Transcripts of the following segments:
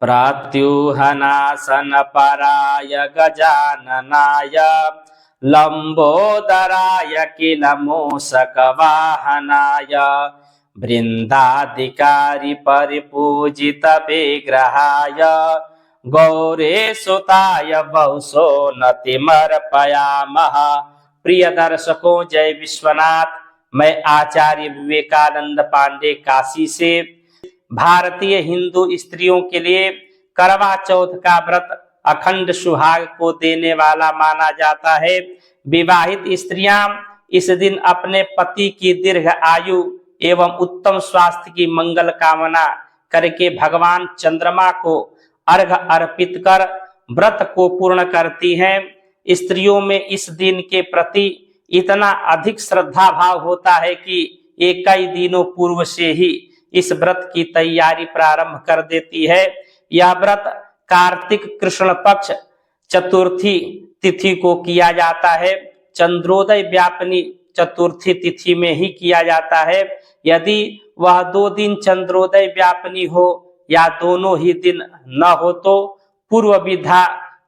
प्रत्युहनासनपराय गजाननाय लंबोदराय किल मूषकवाहनाय वृंदाधिकारी परिपूजित विग्रहाय गौरीसुताय बहुसोन्नतिमर्पयामः। प्रिय दर्शकों, जय विश्वनाथ। मैं आचार्य विवेकानंद पांडे काशी से भारतीय हिंदू स्त्रियों के लिए करवा चौथ का व्रत अखंड सुहाग को देने वाला माना जाता है। विवाहित स्त्रियां इस दिन अपने पति की दीर्घ आयु एवं उत्तम स्वास्थ्य की मंगल कामना करके भगवान चंद्रमा को अर्घ्य अर्पित कर व्रत को पूर्ण करती हैं। स्त्रियों में इस दिन के प्रति इतना अधिक श्रद्धा भाव होता है कि ये कई दिनों पूर्व से ही इस व्रत की तैयारी प्रारंभ कर देती है। यह व्रत कार्तिक कृष्ण पक्ष चतुर्थी तिथि को किया जाता है। चंद्रोदय व्यापिनी चतुर्थी तिथि में ही किया जाता है। यदि वह 2 दिन चंद्रोदय व्यापिनी हो या दोनों ही दिन न हो तो पूर्व विधा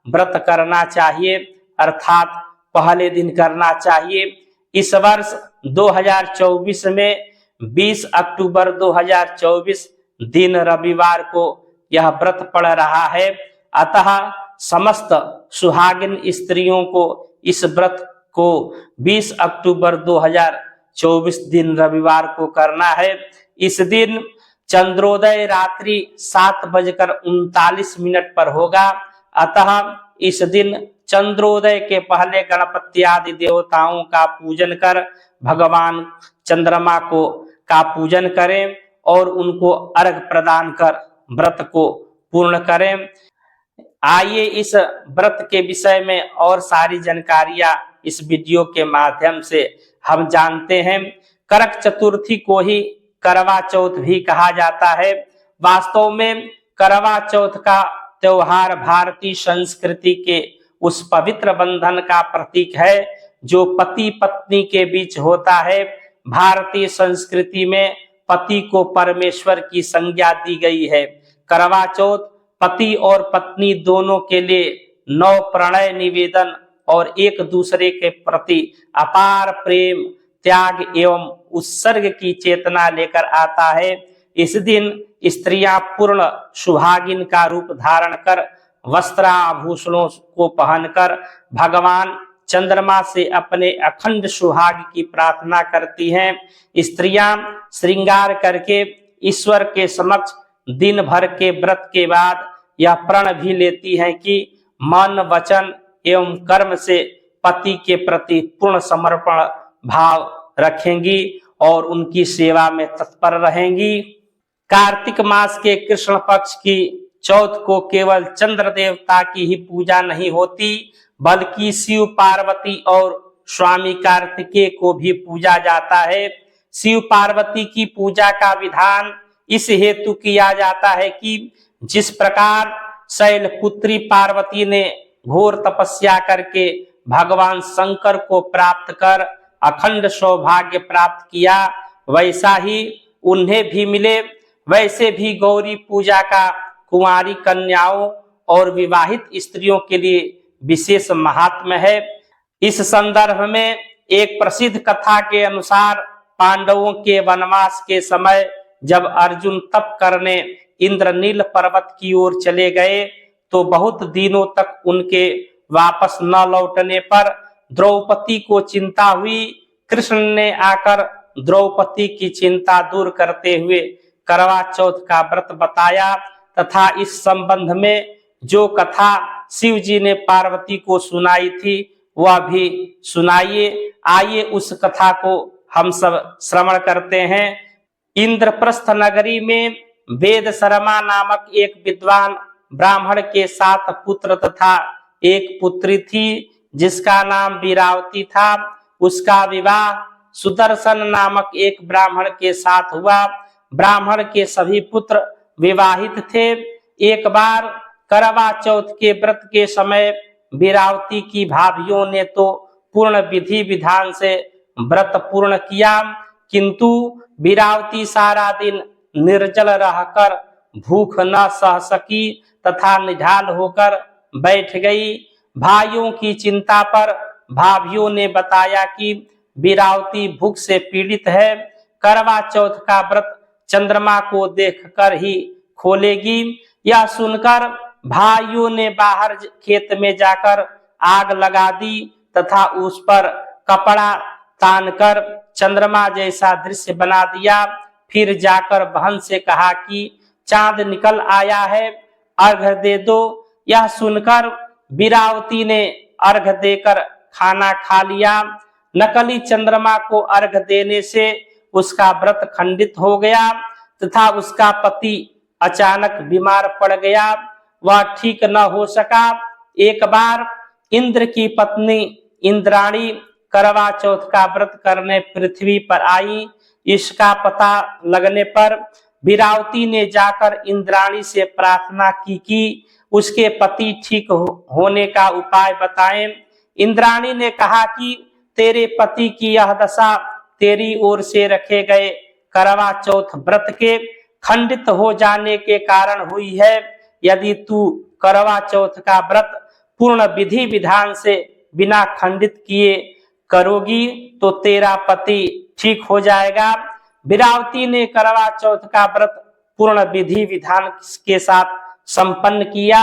व्रत करना चाहिए, अर्थात पहले दिन करना चाहिए। इस वर्ष 2024 में 20 अक्टूबर 2024 दिन रविवार को यह व्रत पड़ रहा है। अतः समस्त सुहागिन स्त्रियों को इस व्रत को 20 अक्टूबर 2024 दिन रविवार को करना है। इस दिन चंद्रोदय रात्रि 7:39 पर होगा। अतः इस दिन चंद्रोदय के पहले गणपति आदि देवताओं का पूजन कर भगवान चंद्रमा का पूजन करें और उनको अर्घ प्रदान कर व्रत को पूर्ण करें। आइए इस व्रत के विषय में और सारी जानकारियां इस वीडियो के माध्यम से हम जानते हैं। करक चतुर्थी को ही करवा चौथ भी कहा जाता है। वास्तव में करवा चौथ का त्योहार भारतीय संस्कृति के उस पवित्र बंधन का प्रतीक है जो पति पत्नी के बीच होता है। भारतीय संस्कृति में पति को परमेश्वर की संज्ञा दी गई है। करवा चौथ पति और पत्नी दोनों के लिए नव प्रणय निवेदन और एक दूसरे के प्रति अपार प्रेम, त्याग एवं उत्सर्ग की चेतना लेकर आता है। इस दिन स्त्रियां पूर्ण सुहागिन का रूप धारण कर वस्त्राभूषणों को पहनकर भगवान चंद्रमा से अपने अखंड सुहाग की प्रार्थना करती हैं। स्त्रियां श्रृंगार करके ईश्वर के समक्ष दिन भर के व्रत के बाद यह प्रण भी लेती हैं कि मन, वचन एवं कर्म से पति के प्रति पूर्ण समर्पण भाव रखेंगी और उनकी सेवा में तत्पर रहेंगी। कार्तिक मास के कृष्ण पक्ष की चौथ को केवल चंद्र देवता की ही पूजा नहीं होती, बल्कि शिव पार्वती और स्वामी कार्तिकेय को भी पूजा जाता है। शिव पार्वती की पूजा का विधान इस हेतु किया जाता है कि जिस प्रकार शैलपुत्री पार्वती ने घोर तपस्या करके भगवान शंकर को प्राप्त कर अखंड सौभाग्य प्राप्त किया, वैसा ही उन्हें भी मिले। वैसे भी गौरी पूजा का कुंवारी कन्याओं और विवाहित स्त्रियों के लिए विशेष महात्म्य है। इस संदर्भ में एक प्रसिद्ध कथा के अनुसार पांडवों के वनवास के समय जब अर्जुन तप करने इंद्रनील पर्वत की ओर चले गए तो बहुत दिनों तक उनके वापस न लौटने पर द्रौपदी को चिंता हुई। कृष्ण ने आकर द्रौपदी की चिंता दूर करते हुए करवा चौथ का व्रत बताया तथा इस संबंध में जो कथा शिव जी ने पार्वती को सुनाई थी वह भी सुनाइए। आइए उस कथा को हम सब श्रवण करते हैं। इंद्रप्रस्थ नगरी में वेद शर्मा नामक एक विद्वान ब्राह्मण के 7 पुत्र तथा एक पुत्री थी जिसका नाम वीरावती था। उसका विवाह सुदर्शन नामक एक ब्राह्मण के साथ हुआ। ब्राह्मण के सभी पुत्र विवाहित थे। एक बार करवा चौथ के व्रत के समय वीरावती की भाभियों ने तो पूर्ण विधि विधान से व्रत पूर्ण किया, किंतु वीरावती सारा दिन निर्जल रहकर भूख न सह सकी तथा निढाल होकर बैठ गई। भाइयों की चिंता पर भाभियों ने बताया कि बीरावती भूख से पीड़ित है, करवा चौथ का व्रत चंद्रमा को देखकर ही खोलेगी। यह सुनकर भाइयों ने बाहर खेत में जाकर आग लगा दी तथा उस पर कपड़ा तानकर चंद्रमा जैसा दृश्य बना दिया। फिर जाकर बहन से कहा कि चांद निकल आया है, अर्घ दे दो। यह सुनकर बीरावती ने अर्घ देकर खाना खा लिया। नकली चंद्रमा को अर्घ देने से उसका व्रत खंडित हो गया तथा उसका पति अचानक बीमार पड़ गया, वह ठीक न हो सका। एक बार इंद्र की पत्नी इंद्राणी करवा चौथ का व्रत करने पृथ्वी पर आई। इसका पता लगने पर बीरावती ने जाकर इंद्राणी से प्रार्थना की कि उसके पति ठीक होने का उपाय बताएं। इंद्राणी ने कहा कि तेरे पति की यह दशा तेरी ओर से रखे गए करवा चौथ व्रत के खंडित हो जाने के कारण हुई है। यदि तू करवा चौथ का व्रत पूर्ण विधि विधान से बिना खंडित किए करोगी तो तेरा पति ठीक हो जाएगा। बीरावती ने करवा चौथ का व्रत पूर्ण विधि विधान के साथ संपन्न किया।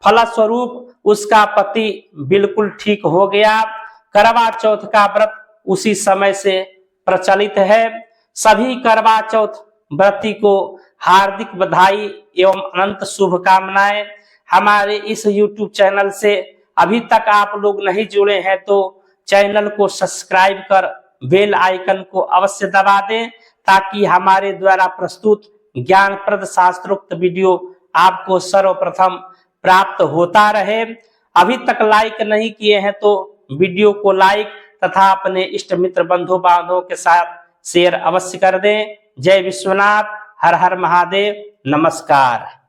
फलस्वरूप उसका पति बिल्कुल ठीक हो गया। करवा चौथ का व्रत उसी समय से प्रचलित है। सभी करवा चौथ व्रती को हार्दिक बधाई एवं अनंत शुभकामनाएं। हमारे इस YouTube चैनल से अभी तक आप लोग नहीं जुड़े हैं तो चैनल को सब्सक्राइब कर बेल आइकन को अवश्य दबा दें ताकि हमारे द्वारा प्रस्तुत ज्ञानप्रद शास्त्रोक्त वीडियो आपको सर्वप्रथम प्राप्त होता रहे। अभी तक लाइक नहीं किए हैं तो वीडियो को लाइक तथा अपने इष्ट मित्र बंधु बांधवों के साथ शेयर अवश्य कर दें। जय विश्वनाथ, हर हर महादेव, नमस्कार।